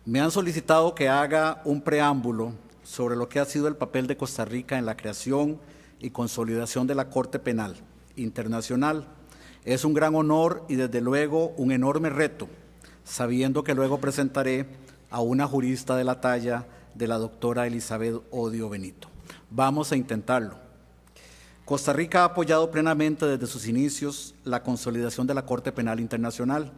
Me han solicitado que haga un preámbulo sobre lo que ha sido el papel de Costa Rica en la creación y consolidación de la Corte Penal Internacional. Es un gran honor y desde luego un enorme reto, sabiendo que luego presentaré a una jurista de la talla de la doctora Elizabeth Odio Benito. Vamos a intentarlo. Costa Rica ha apoyado plenamente desde sus inicios la consolidación de la Corte Penal Internacional.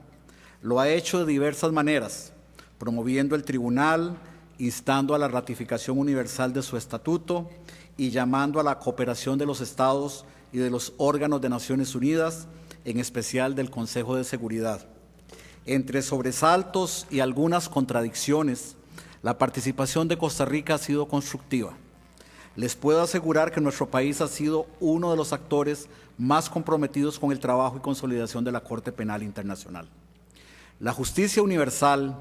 Lo ha hecho de diversas maneras, promoviendo el tribunal, instando a la ratificación universal de su estatuto y llamando a la cooperación de los estados y de los órganos de Naciones Unidas, en especial del Consejo de Seguridad. Entre sobresaltos y algunas contradicciones, la participación de Costa Rica ha sido constructiva. Les puedo asegurar que nuestro país ha sido uno de los actores más comprometidos con el trabajo y consolidación de la Corte Penal Internacional. La justicia universal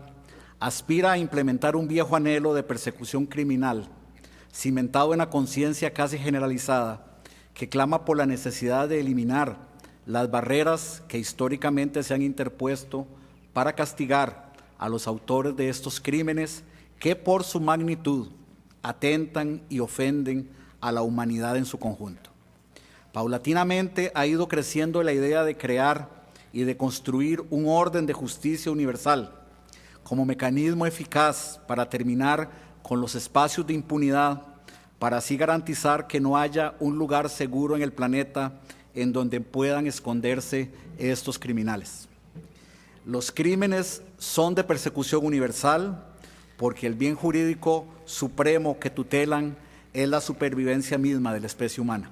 aspira a implementar un viejo anhelo de persecución criminal, cimentado en la conciencia casi generalizada, que clama por la necesidad de eliminar las barreras que históricamente se han interpuesto para castigar a los autores de estos crímenes que por su magnitud atentan y ofenden a la humanidad en su conjunto. Paulatinamente ha ido creciendo la idea de crear y de construir un orden de justicia universal como mecanismo eficaz para terminar con los espacios de impunidad, para así garantizar que no haya un lugar seguro en el planeta en donde puedan esconderse estos criminales. Los crímenes son de persecución universal porque el bien jurídico supremo que tutelan es la supervivencia misma de la especie humana.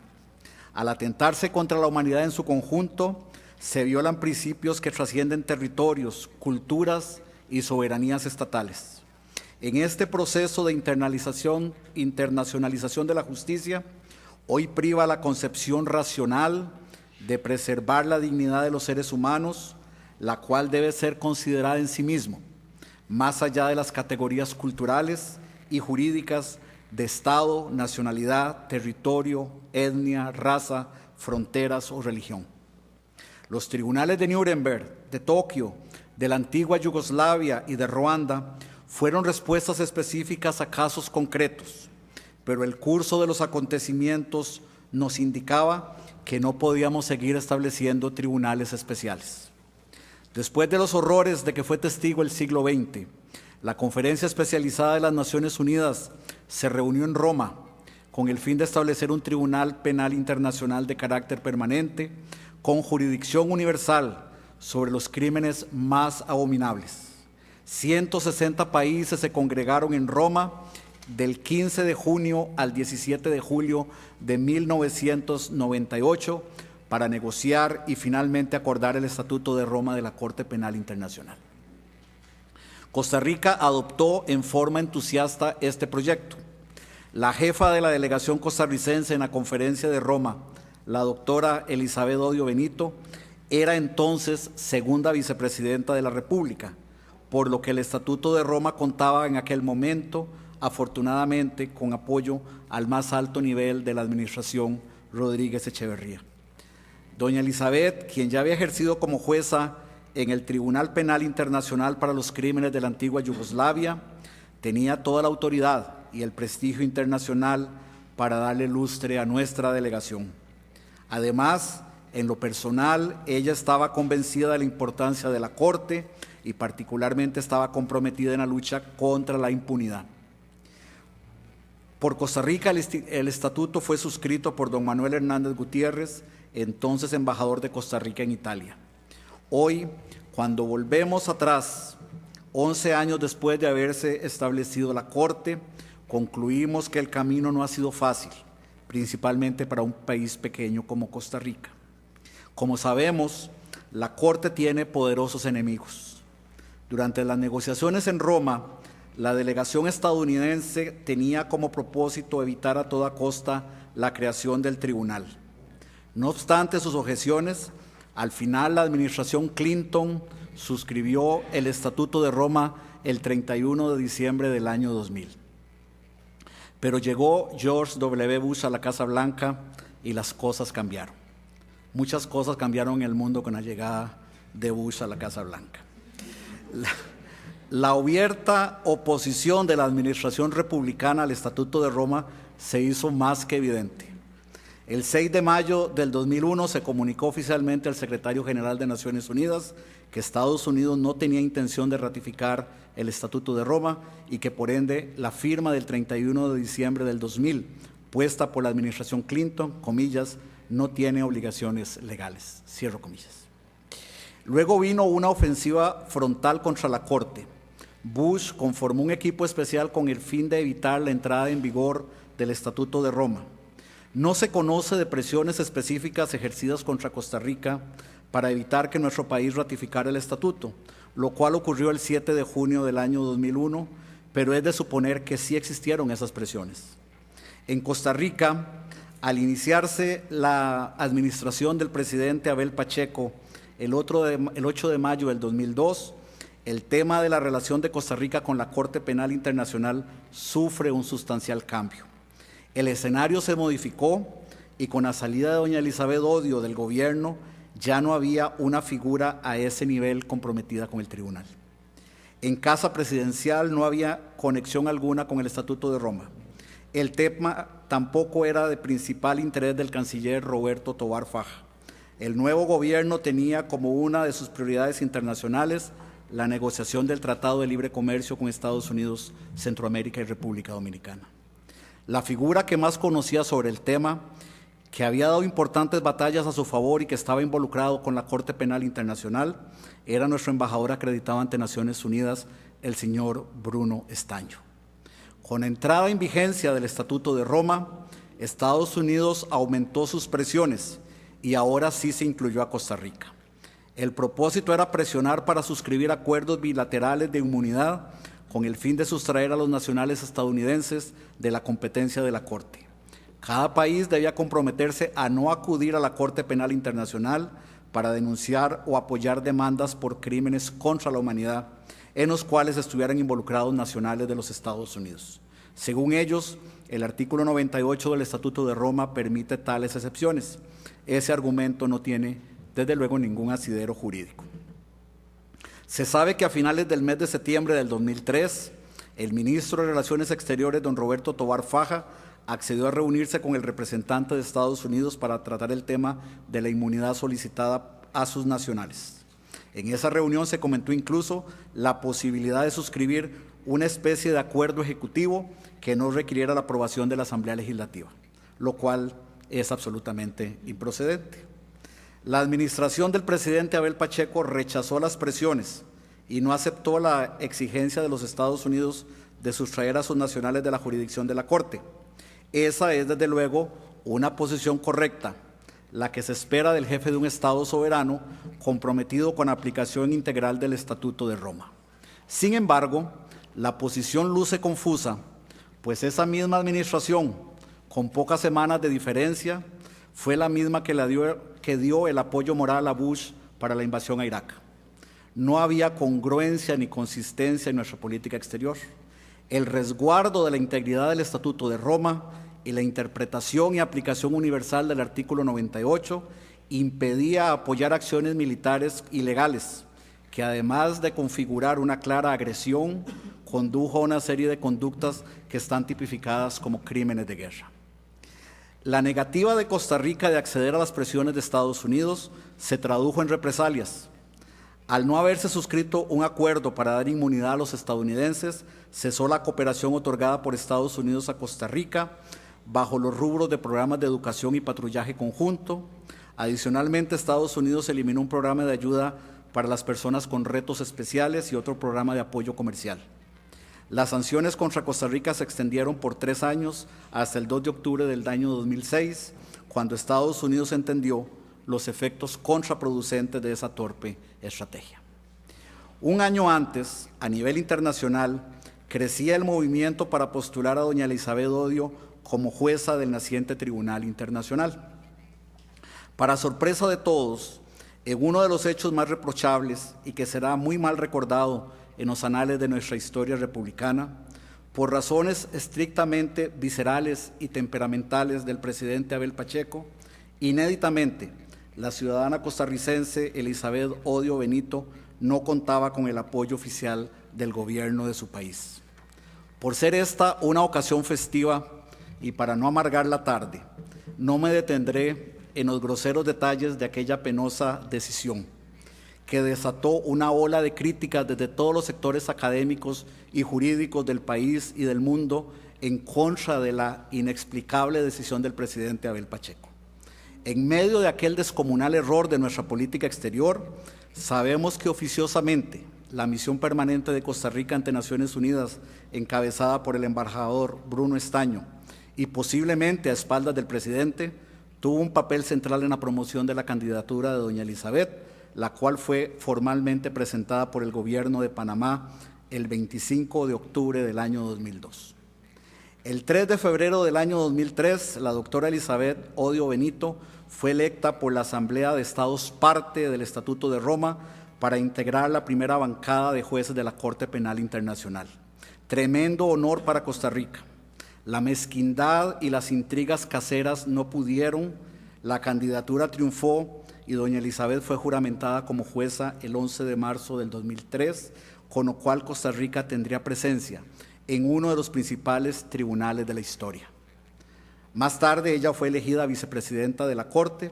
Al atentarse contra la humanidad en su conjunto, se violan principios que trascienden territorios, culturas y soberanías estatales. En este proceso de internacionalización de la justicia, hoy priva la concepción racional de preservar la dignidad de los seres humanos, la cual debe ser considerada en sí mismo, más allá de las categorías culturales y jurídicas de Estado, nacionalidad, territorio, etnia, raza, fronteras o religión. Los tribunales de Nuremberg, de Tokio, de la antigua Yugoslavia y de Ruanda fueron respuestas específicas a casos concretos, pero el curso de los acontecimientos nos indicaba que no podíamos seguir estableciendo tribunales especiales. Después de los horrores de que fue testigo el siglo XX, la Conferencia Especializada de las Naciones Unidas se reunió en Roma con el fin de establecer un Tribunal Penal Internacional de carácter permanente con jurisdicción universal sobre los crímenes más abominables. 160 países se congregaron en Roma del 15 de junio al 17 de julio de 1998 para negociar y finalmente acordar el Estatuto de Roma de la Corte Penal Internacional. Costa Rica adoptó en forma entusiasta este proyecto. La jefa de la delegación costarricense en la Conferencia de Roma, la doctora Elizabeth Odio Benito, era entonces segunda vicepresidenta de la República, por lo que el Estatuto de Roma contaba en aquel momento, afortunadamente, con apoyo al más alto nivel de la administración Rodríguez Echeverría. Doña Elizabeth, quien ya había ejercido como jueza en el Tribunal Penal Internacional para los Crímenes de la antigua Yugoslavia, tenía toda la autoridad y el prestigio internacional para darle lustre a nuestra delegación. Además, en lo personal, ella estaba convencida de la importancia de la Corte y particularmente estaba comprometida en la lucha contra la impunidad. Por Costa Rica, el estatuto fue suscrito por don Manuel Hernández Gutiérrez, entonces embajador de Costa Rica en Italia. Hoy, cuando volvemos atrás, 11 años después de haberse establecido la Corte, concluimos que el camino no ha sido fácil, principalmente para un país pequeño como Costa Rica. Como sabemos, la Corte tiene poderosos enemigos. Durante las negociaciones en Roma, la delegación estadounidense tenía como propósito evitar a toda costa la creación del tribunal. No obstante sus objeciones, al final la administración Clinton suscribió el Estatuto de Roma el 31 de diciembre del año 2000. Pero llegó George W. Bush a la Casa Blanca y las cosas cambiaron. Muchas cosas cambiaron en el mundo con la llegada de Bush a la Casa Blanca. La abierta oposición de la administración republicana al Estatuto de Roma se hizo más que evidente. El 6 de mayo del 2001 se comunicó oficialmente al secretario general de Naciones Unidas que Estados Unidos no tenía intención de ratificar el Estatuto de Roma y que por ende la firma del 31 de diciembre del 2000, puesta por la administración Clinton, comillas, no tiene obligaciones legales, cierro comillas. Luego vino una ofensiva frontal contra la Corte. Bush conformó un equipo especial con el fin de evitar la entrada en vigor del Estatuto de Roma. No se conoce de presiones específicas ejercidas contra Costa Rica para evitar que nuestro país ratificara el Estatuto, lo cual ocurrió el 7 de junio del año 2001, pero es de suponer que sí existieron esas presiones. En Costa Rica, al iniciarse la administración del presidente Abel Pacheco el 8 de mayo del 2002, el tema de la relación de Costa Rica con la Corte Penal Internacional sufre un sustancial cambio. El escenario se modificó y con la salida de doña Elizabeth Odio del gobierno ya no había una figura a ese nivel comprometida con el tribunal. En Casa Presidencial no había conexión alguna con el Estatuto de Roma. El tema tampoco era de principal interés del canciller Roberto Tovar Faja. El nuevo gobierno tenía como una de sus prioridades internacionales la negociación del Tratado de Libre Comercio con Estados Unidos, Centroamérica y República Dominicana. La figura que más conocía sobre el tema, que había dado importantes batallas a su favor y que estaba involucrado con la Corte Penal Internacional, era nuestro embajador acreditado ante Naciones Unidas, el señor Bruno Estaño. Con entrada en vigencia del Estatuto de Roma, Estados Unidos aumentó sus presiones y ahora sí se incluyó a Costa Rica. El propósito era presionar para suscribir acuerdos bilaterales de inmunidad con el fin de sustraer a los nacionales estadounidenses de la competencia de la Corte. Cada país debía comprometerse a no acudir a la Corte Penal Internacional para denunciar o apoyar demandas por crímenes contra la humanidad en los cuales estuvieran involucrados nacionales de los Estados Unidos. Según ellos, el artículo 98 del Estatuto de Roma permite tales excepciones. Ese argumento no tiene desde luego ningún asidero jurídico. Se sabe que a finales del mes de septiembre del 2003, el ministro de Relaciones Exteriores, don Roberto Tovar Faja, accedió a reunirse con el representante de Estados Unidos para tratar el tema de la inmunidad solicitada a sus nacionales. En esa reunión se comentó incluso la posibilidad de suscribir una especie de acuerdo ejecutivo que no requiriera la aprobación de la Asamblea Legislativa, lo cual es absolutamente improcedente. La administración del presidente Abel Pacheco rechazó las presiones y no aceptó la exigencia de los Estados Unidos de sustraer a sus nacionales de la jurisdicción de la Corte. Esa es, desde luego, una posición correcta, la que se espera del jefe de un Estado soberano comprometido con la aplicación integral del Estatuto de Roma. Sin embargo, la posición luce confusa, pues esa misma administración, con pocas semanas de diferencia, fue la misma que dio el apoyo moral a Bush para la invasión a Irak. No había congruencia ni consistencia en nuestra política exterior. El resguardo de la integridad del Estatuto de Roma y la interpretación y aplicación universal del artículo 98 impedía apoyar acciones militares ilegales, que además de configurar una clara agresión, condujo a una serie de conductas que están tipificadas como crímenes de guerra. La negativa de Costa Rica de acceder a las presiones de Estados Unidos se tradujo en represalias. Al no haberse suscrito un acuerdo para dar inmunidad a los estadounidenses, cesó la cooperación otorgada por Estados Unidos a Costa Rica bajo los rubros de programas de educación y patrullaje conjunto. Adicionalmente, Estados Unidos eliminó un programa de ayuda para las personas con retos especiales y otro programa de apoyo comercial. Las sanciones contra Costa Rica se extendieron por 3 años hasta el 2 de octubre del año 2006, cuando Estados Unidos entendió los efectos contraproducentes de esa torpe estrategia. Un año antes, a nivel internacional, crecía el movimiento para postular a doña Elizabeth Odio como jueza del naciente Tribunal Internacional. Para sorpresa de todos, en uno de los hechos más reprochables y que será muy mal recordado en los anales de nuestra historia republicana, por razones estrictamente viscerales y temperamentales del presidente Abel Pacheco, inéditamente, la ciudadana costarricense Elizabeth Odio Benito no contaba con el apoyo oficial del gobierno de su país. Por ser esta una ocasión festiva y para no amargar la tarde, no me detendré en los groseros detalles de aquella penosa decisión que desató una ola de críticas desde todos los sectores académicos y jurídicos del país y del mundo en contra de la inexplicable decisión del presidente Abel Pacheco. En medio de aquel descomunal error de nuestra política exterior, sabemos que oficiosamente la misión permanente de Costa Rica ante Naciones Unidas, encabezada por el embajador Bruno Estaño y posiblemente a espaldas del presidente, tuvo un papel central en la promoción de la candidatura de doña Elizabeth, la cual fue formalmente presentada por el gobierno de Panamá el 25 de octubre del año 2002. El 3 de febrero del año 2003, la doctora Elizabeth Odio Benito fue electa por la Asamblea de Estados parte del Estatuto de Roma para integrar la primera bancada de jueces de la Corte Penal Internacional. Tremendo honor para Costa Rica. La mezquindad y las intrigas caseras no pudieron, la candidatura triunfó y doña Elizabeth fue juramentada como jueza el 11 de marzo del 2003, con lo cual Costa Rica tendría presencia en uno de los principales tribunales de la historia. Más tarde ella fue elegida vicepresidenta de la Corte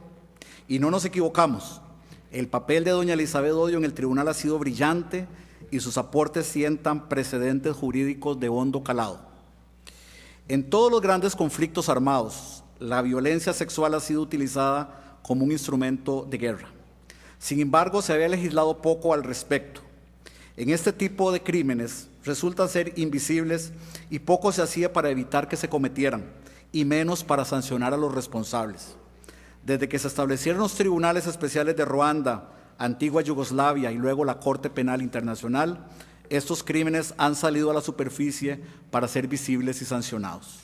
y no nos equivocamos, el papel de doña Elizabeth Odio en el tribunal ha sido brillante y sus aportes sientan precedentes jurídicos de hondo calado. En todos los grandes conflictos armados, la violencia sexual ha sido utilizada como un instrumento de guerra. Sin embargo, se había legislado poco al respecto. En este tipo de crímenes resultan ser invisibles y poco se hacía para evitar que se cometieran, y menos para sancionar a los responsables. Desde que se establecieron los tribunales especiales de Ruanda, antigua Yugoslavia y luego la Corte Penal Internacional, estos crímenes han salido a la superficie para ser visibles y sancionados.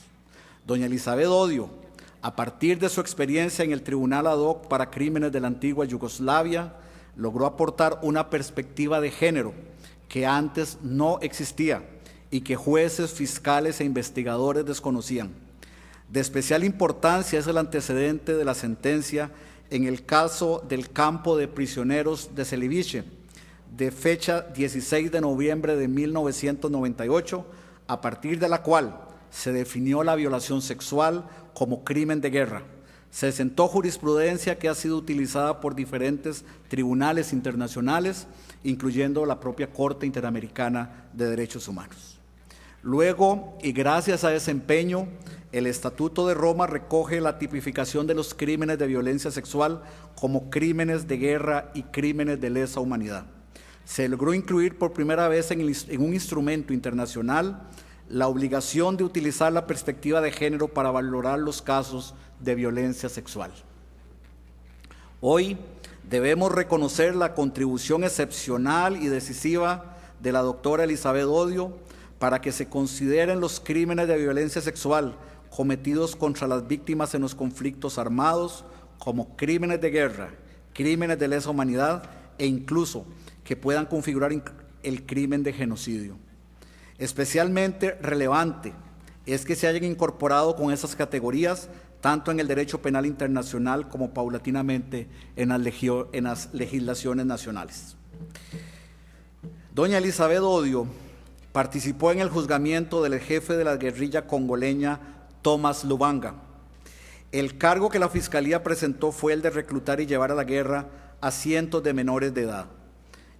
Doña Elizabeth Odio, a partir de su experiencia en el Tribunal Ad hoc para Crímenes de la antigua Yugoslavia, logró aportar una perspectiva de género que antes no existía y que jueces, fiscales e investigadores desconocían. De especial importancia es el antecedente de la sentencia en el caso del campo de prisioneros de Celibiche, de fecha 16 de noviembre de 1998, a partir de la cual se definió la violación sexual como crimen de guerra. Se sentó jurisprudencia que ha sido utilizada por diferentes tribunales internacionales, incluyendo la propia Corte Interamericana de Derechos Humanos. Luego, y gracias a ese empeño, el Estatuto de Roma recoge la tipificación de los crímenes de violencia sexual como crímenes de guerra y crímenes de lesa humanidad. Se logró incluir por primera vez en un instrumento internacional la obligación de utilizar la perspectiva de género para valorar los casos de violencia sexual. Hoy debemos reconocer la contribución excepcional y decisiva de la doctora Elizabeth Odio para que se consideren los crímenes de violencia sexual cometidos contra las víctimas en los conflictos armados como crímenes de guerra, crímenes de lesa humanidad e incluso que puedan configurar el crimen de genocidio. Especialmente relevante es que se hayan incorporado con esas categorías tanto en el derecho penal internacional como paulatinamente en las legislaciones nacionales. Doña Elizabeth Odio participó en el juzgamiento del jefe de la guerrilla congoleña Thomas Lubanga. El cargo que la Fiscalía presentó fue el de reclutar y llevar a la guerra a cientos de menores de edad.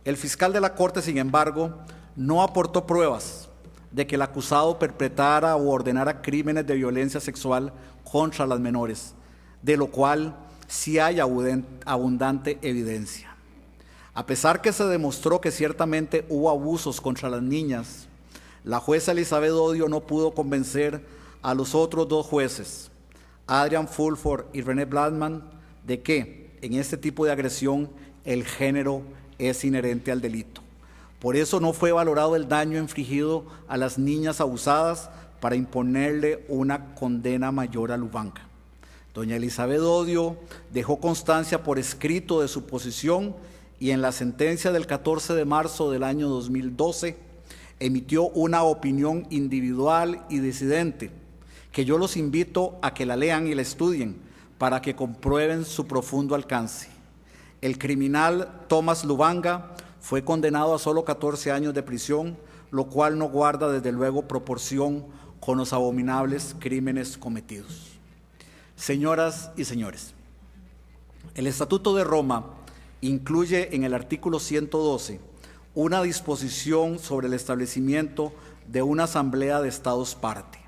El fiscal de la Corte, sin embargo, no aportó pruebas de que el acusado perpetrara o ordenara crímenes de violencia sexual contra las menores, de lo cual sí hay abundante evidencia. A pesar que se demostró que ciertamente hubo abusos contra las niñas, la jueza Elizabeth Odio no pudo convencer a los otros dos jueces, Adrian Fulford y René Bladman, de que en este tipo de agresión el género es inherente al delito. Por eso no fue valorado el daño infligido a las niñas abusadas para imponerle una condena mayor a Lubanga. Doña Elizabeth Odio dejó constancia por escrito de su posición y en la sentencia del 14 de marzo del año 2012 emitió una opinión individual y disidente que yo los invito a que la lean y la estudien para que comprueben su profundo alcance. El criminal Thomas Lubanga Fue condenado a solo 14 años de prisión, lo cual no guarda desde luego proporción con los abominables crímenes cometidos. Señoras y señores, el Estatuto de Roma incluye en el artículo 112 una disposición sobre el establecimiento de una asamblea de Estados parte.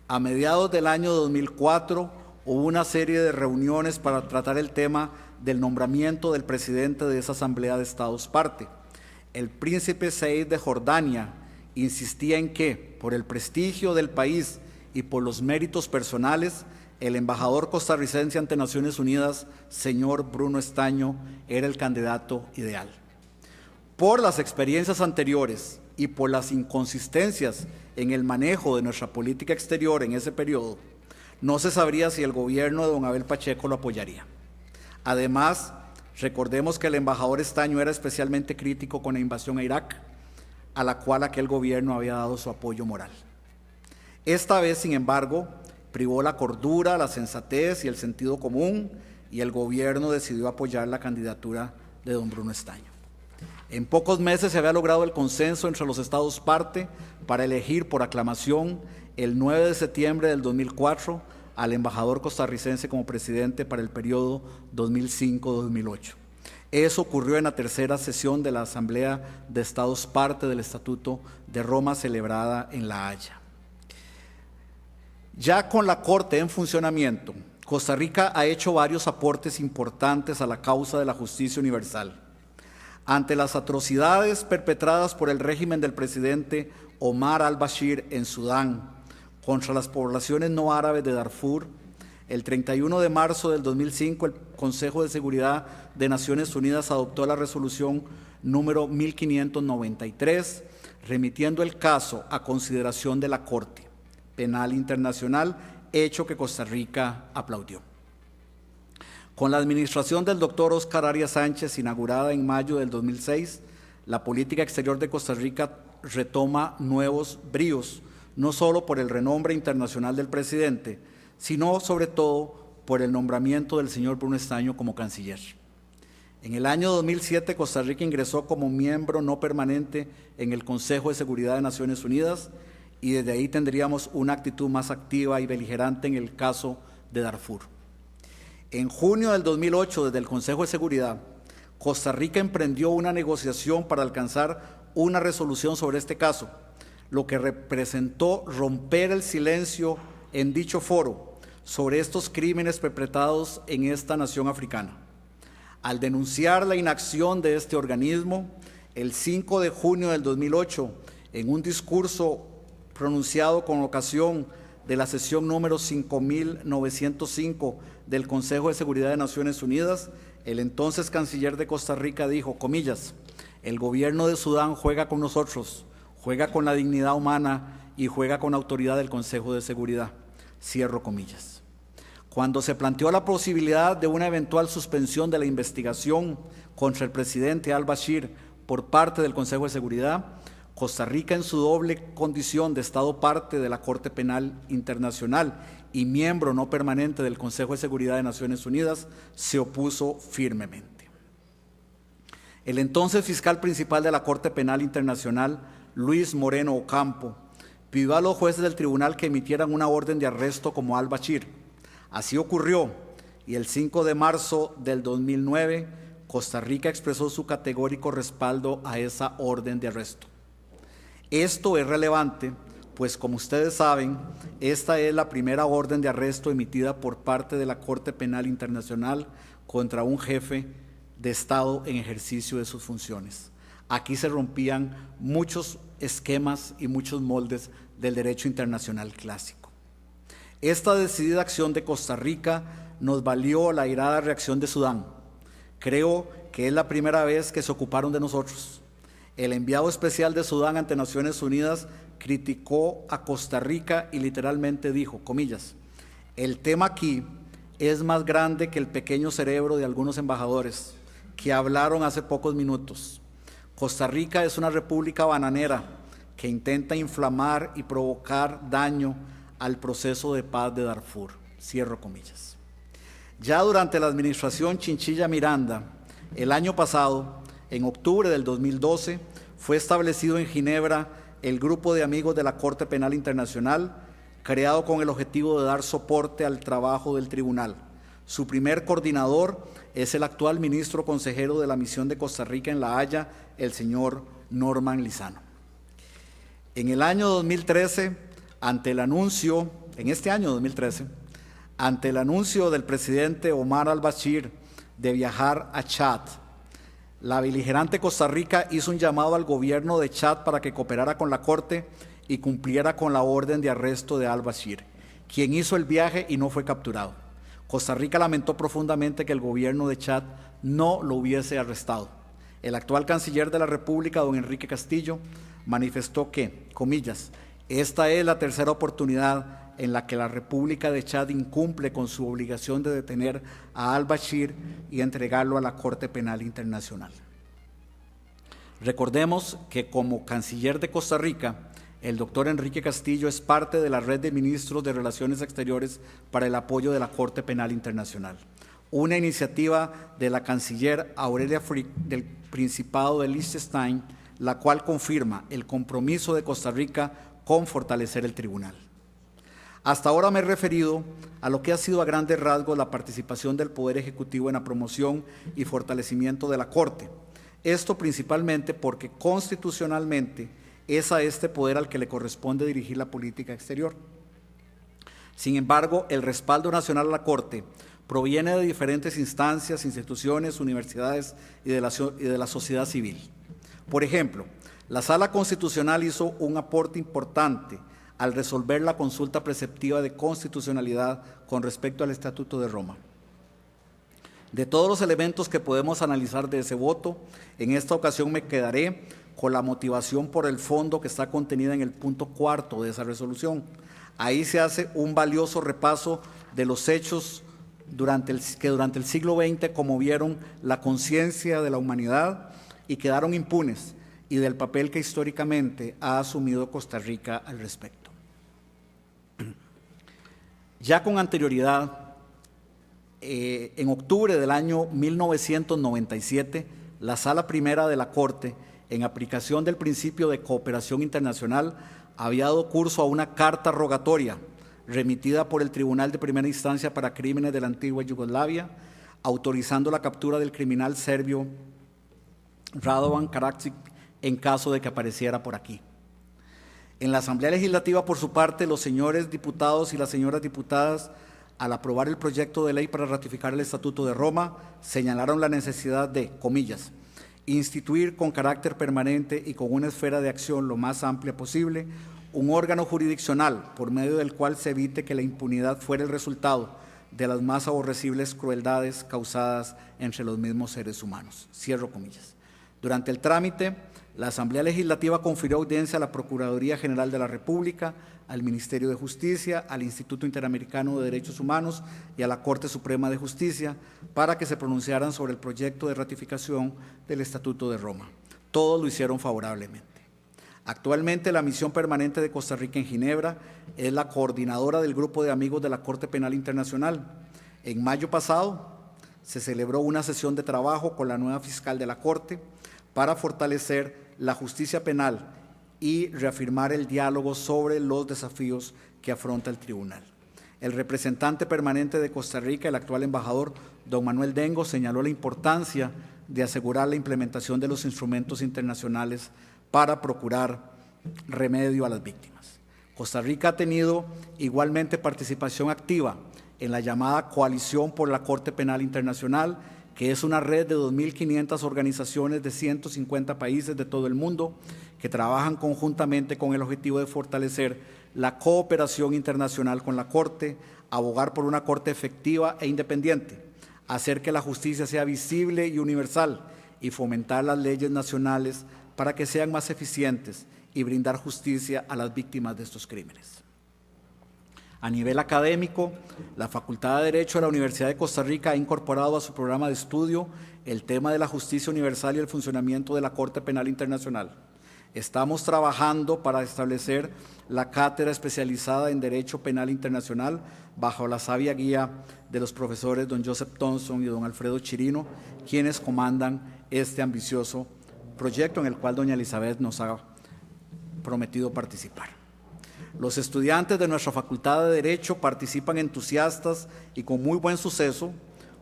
A mediados del año 2004 hubo una serie de reuniones para tratar el tema del nombramiento del presidente de esa asamblea de Estados parte. El príncipe Said de Jordania insistía en que, por el prestigio del país y por los méritos personales, el embajador costarricense ante Naciones Unidas, señor Bruno Estaño, era el candidato ideal. Por las experiencias anteriores y por las inconsistencias en el manejo de nuestra política exterior en ese periodo, no se sabría si el gobierno de don Abel Pacheco lo apoyaría. Además, recordemos que el embajador Estaño era especialmente crítico con la invasión a Irak, a la cual aquel gobierno había dado su apoyo moral. Esta vez, sin embargo, privó la cordura, la sensatez y el sentido común, y el gobierno decidió apoyar la candidatura de don Bruno Estaño. En pocos meses se había logrado el consenso entre los Estados parte para elegir por aclamación el 9 de septiembre del 2004 al embajador costarricense como presidente para el periodo 2005-2008. Eso ocurrió en la tercera sesión de la Asamblea de Estados parte del Estatuto de Roma celebrada en La Haya. Ya con la Corte en funcionamiento, Costa Rica ha hecho varios aportes importantes a la causa de la justicia universal. Ante las atrocidades perpetradas por el régimen del presidente Omar al-Bashir en Sudán contra las poblaciones no árabes de Darfur, el 31 de marzo del 2005 el Consejo de Seguridad de Naciones Unidas adoptó la resolución número 1593, remitiendo el caso a consideración de la Corte Penal Internacional, hecho que Costa Rica aplaudió. Con la administración del doctor Óscar Arias Sánchez, inaugurada en mayo del 2006, la política exterior de Costa Rica retoma nuevos bríos, no solo por el renombre internacional del presidente, sino sobre todo por el nombramiento del señor Bruno Estaño como canciller. En el año 2007, Costa Rica ingresó como miembro no permanente en el Consejo de Seguridad de Naciones Unidas, y desde ahí tendríamos una actitud más activa y beligerante en el caso de Darfur. En junio del 2008, desde el Consejo de Seguridad, Costa Rica emprendió una negociación para alcanzar una resolución sobre este caso, lo que representó romper el silencio en dicho foro sobre estos crímenes perpetrados en esta nación africana. Al denunciar la inacción de este organismo, el 5 de junio del 2008, en un discurso pronunciado con ocasión de la sesión número 5905 del Consejo de Seguridad de Naciones Unidas, el entonces canciller de Costa Rica dijo, comillas, el gobierno de Sudán juega con nosotros, juega con la dignidad humana y juega con la autoridad del Consejo de Seguridad, cierro comillas. Cuando se planteó la posibilidad de una eventual suspensión de la investigación contra el presidente al-Bashir por parte del Consejo de Seguridad, Costa Rica, en su doble condición de Estado parte de la Corte Penal Internacional y miembro no permanente del Consejo de Seguridad de Naciones Unidas, se opuso firmemente. El entonces fiscal principal de la Corte Penal Internacional, Luis Moreno Ocampo, pidió a los jueces del tribunal que emitieran una orden de arresto como al-Bashir. Así ocurrió, y el 5 de marzo del 2009, Costa Rica expresó su categórico respaldo a esa orden de arresto. Esto es relevante, pues como ustedes saben, esta es la primera orden de arresto emitida por parte de la Corte Penal Internacional contra un jefe de Estado en ejercicio de sus funciones. Aquí se rompían muchos esquemas y muchos moldes del derecho internacional clásico. Esta decidida acción de Costa Rica nos valió la airada reacción de Sudán. Creo que es la primera vez que se ocuparon de nosotros. El enviado especial de Sudán ante Naciones Unidas criticó a Costa Rica y literalmente dijo, comillas, el tema aquí es más grande que el pequeño cerebro de algunos embajadores que hablaron hace pocos minutos. Costa Rica es una república bananera que intenta inflamar y provocar daño al proceso de paz de Darfur. Cierro comillas. Ya durante la administración Chinchilla Miranda, el año pasado, En octubre del 2012 fue establecido en Ginebra el Grupo de Amigos de la Corte Penal Internacional, creado con el objetivo de dar soporte al trabajo del tribunal. Su primer coordinador es el actual ministro consejero de la Misión de Costa Rica en La Haya, el señor Norman Lizano. En el año 2013, ante el anuncio del presidente Omar al-Bashir de viajar a Chad, la beligerante Costa Rica hizo un llamado al gobierno de Chad para que cooperara con la Corte y cumpliera con la orden de arresto de al-Bashir, quien hizo el viaje y no fue capturado. Costa Rica lamentó profundamente que el gobierno de Chad no lo hubiese arrestado. El actual canciller de la República, don Enrique Castillo, manifestó que, comillas, esta es la tercera oportunidad en la que la República de Chad incumple con su obligación de detener a al-Bashir y entregarlo a la Corte Penal Internacional. Recordemos que como canciller de Costa Rica, el doctor Enrique Castillo es parte de la red de ministros de Relaciones Exteriores para el apoyo de la Corte Penal Internacional, una iniciativa de la canciller Aurelia Frick del Principado de Liechtenstein, la cual confirma el compromiso de Costa Rica con fortalecer el tribunal. Hasta ahora me he referido a lo que ha sido a grandes rasgos la participación del Poder Ejecutivo en la promoción y fortalecimiento de la Corte. Esto principalmente porque constitucionalmente es a este poder al que le corresponde dirigir la política exterior. Sin embargo, el respaldo nacional a la Corte proviene de diferentes instancias, instituciones, universidades y de la sociedad civil. Por ejemplo, la Sala Constitucional hizo un aporte importante al resolver la consulta preceptiva de constitucionalidad con respecto al Estatuto de Roma. De todos los elementos que podemos analizar de ese voto, en esta ocasión me quedaré con la motivación por el fondo que está contenida en el punto 4 de esa resolución. Ahí se hace un valioso repaso de los hechos que durante el siglo XX conmovieron la conciencia de la humanidad y quedaron impunes, y del papel que históricamente ha asumido Costa Rica al respecto. Ya con anterioridad, en octubre del año 1997, la Sala Primera de la Corte, en aplicación del principio de cooperación internacional, había dado curso a una carta rogatoria remitida por el Tribunal de Primera Instancia para Crímenes de la Antigua Yugoslavia, autorizando la captura del criminal serbio Radovan Karadzic en caso de que apareciera por aquí. En la Asamblea Legislativa, por su parte, los señores diputados y las señoras diputadas, al aprobar el proyecto de ley para ratificar el Estatuto de Roma, señalaron la necesidad de, comillas, instituir con carácter permanente y con una esfera de acción lo más amplia posible, un órgano jurisdiccional por medio del cual se evite que la impunidad fuera el resultado de las más aborrecibles crueldades causadas entre los mismos seres humanos. Cierro comillas. Durante el trámite, la Asamblea Legislativa confirió audiencia a la Procuraduría General de la República, al Ministerio de Justicia, al Instituto Interamericano de Derechos Humanos y a la Corte Suprema de Justicia para que se pronunciaran sobre el proyecto de ratificación del Estatuto de Roma. Todos lo hicieron favorablemente. Actualmente, la Misión Permanente de Costa Rica en Ginebra es la coordinadora del Grupo de Amigos de la Corte Penal Internacional. En mayo pasado se celebró una sesión de trabajo con la nueva fiscal de la Corte para fortalecer la justicia penal y reafirmar el diálogo sobre los desafíos que afronta el tribunal. El representante permanente de Costa Rica, el actual embajador, don Manuel Dengo, señaló la importancia de asegurar la implementación de los instrumentos internacionales para procurar remedio a las víctimas. Costa Rica ha tenido igualmente participación activa en la llamada Coalición por la Corte Penal Internacional, que es una red de 2.500 organizaciones de 150 países de todo el mundo que trabajan conjuntamente con el objetivo de fortalecer la cooperación internacional con la Corte, abogar por una Corte efectiva e independiente, hacer que la justicia sea visible y universal y fomentar las leyes nacionales para que sean más eficientes y brindar justicia a las víctimas de estos crímenes. A nivel académico, la Facultad de Derecho de la Universidad de Costa Rica ha incorporado a su programa de estudio el tema de la justicia universal y el funcionamiento de la Corte Penal Internacional. Estamos trabajando para establecer la cátedra especializada en Derecho Penal Internacional bajo la sabia guía de los profesores don Joseph Thompson y don Alfredo Chirino, quienes comandan este ambicioso proyecto en el cual doña Elizabeth nos ha prometido participar. Los estudiantes de nuestra Facultad de Derecho participan entusiastas y con muy buen suceso,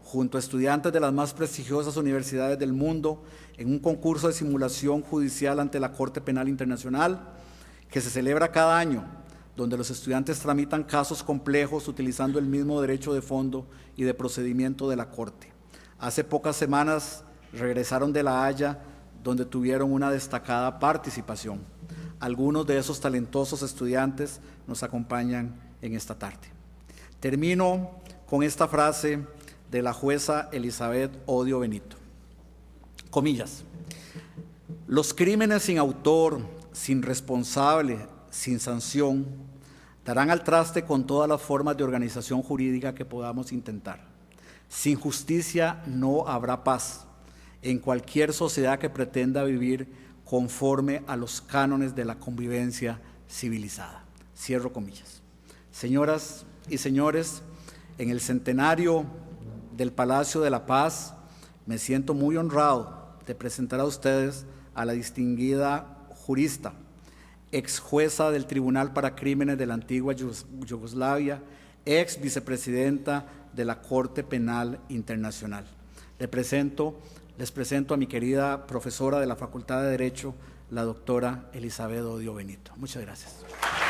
junto a estudiantes de las más prestigiosas universidades del mundo, en un concurso de simulación judicial ante la Corte Penal Internacional que se celebra cada año, donde los estudiantes tramitan casos complejos utilizando el mismo derecho de fondo y de procedimiento de la Corte. Hace pocas semanas regresaron de La Haya, donde tuvieron una destacada participación. Algunos de esos talentosos estudiantes nos acompañan en esta tarde. Termino con esta frase de la jueza Elizabeth Odio Benito. Comillas. Los crímenes sin autor, sin responsable, sin sanción, darán al traste con todas las formas de organización jurídica que podamos intentar. Sin justicia no habrá paz en cualquier sociedad que pretenda vivir conforme a los cánones de la convivencia civilizada. Cierro comillas. Señoras y señores, en el centenario del Palacio de la Paz, me siento muy honrado de presentar a ustedes a la distinguida jurista, ex jueza del Tribunal para Crímenes de la antigua Yugoslavia, ex vicepresidenta de la Corte Penal Internacional. Les presento a mi querida profesora de la Facultad de Derecho, la doctora Elizabeth Odio Benito. Muchas gracias.